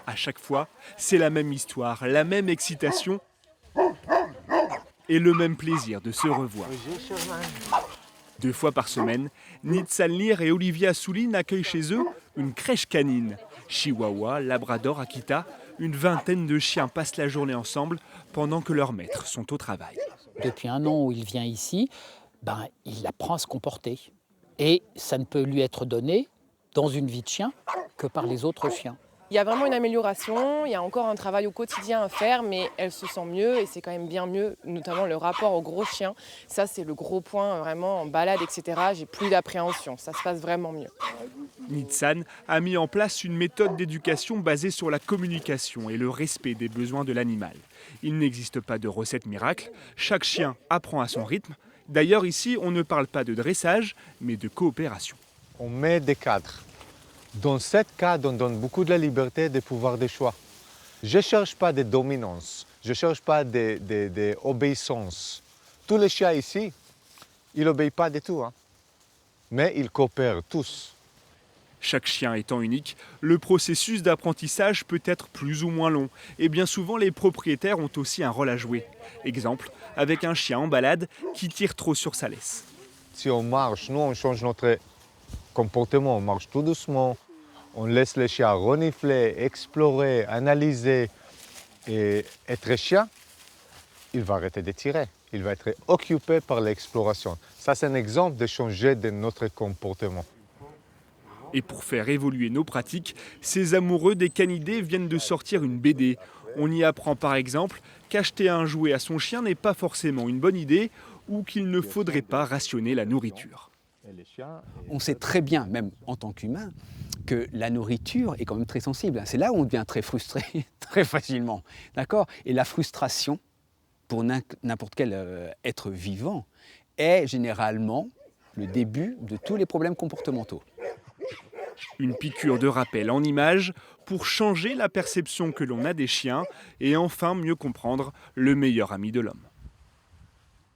À chaque fois, c'est la même histoire, la même excitation et le même plaisir de se revoir. 2 fois par semaine, Nitsanlir et Olivier Assouline accueillent chez eux une crèche canine. Chihuahua, Labrador, Akita, une vingtaine de chiens passent la journée ensemble pendant que leurs maîtres sont au travail. Depuis un an où il vient ici, il apprend à se comporter. Et ça ne peut lui être donné dans une vie de chien que par les autres chiens. Il y a vraiment une amélioration, il y a encore un travail au quotidien à faire, mais elle se sent mieux et c'est quand même bien mieux, notamment le rapport au gros chien. Ça, c'est le gros point, vraiment, en balade, etc. J'ai plus d'appréhension, ça se passe vraiment mieux. Nitsan a mis en place une méthode d'éducation basée sur la communication et le respect des besoins de l'animal. Il n'existe pas de recette miracle, chaque chien apprend à son rythme. D'ailleurs, ici, on ne parle pas de dressage, mais de coopération. On met des cadres. Dans ce cadre, on donne beaucoup de la liberté de pouvoir de choix. Je ne cherche pas de dominance, je ne cherche pas d'obéissance. Tous les chiens ici, ils n'obéissent pas du tout, mais ils coopèrent tous. Chaque chien étant unique, le processus d'apprentissage peut être plus ou moins long. Et bien souvent, les propriétaires ont aussi un rôle à jouer. Exemple, avec un chien en balade qui tire trop sur sa laisse. Si on marche, nous on change notre comportement, on marche tout doucement, on laisse les chiens renifler, explorer, analyser. Et être chien, il va arrêter de tirer, il va être occupé par l'exploration. Ça, c'est un exemple de changer de notre comportement. Et pour faire évoluer nos pratiques, ces amoureux des canidés viennent de sortir une BD. On y apprend par exemple qu'acheter un jouet à son chien n'est pas forcément une bonne idée ou qu'il ne faudrait pas rationner la nourriture. On sait très bien, même en tant qu'humain, que la nourriture est quand même très sensible. C'est là où on devient très frustré, très facilement. D'accord ? Et la frustration, pour n'importe quel être vivant, est généralement le début de tous les problèmes comportementaux. Une piqûre de rappel en images pour changer la perception que l'on a des chiens et enfin mieux comprendre le meilleur ami de l'homme.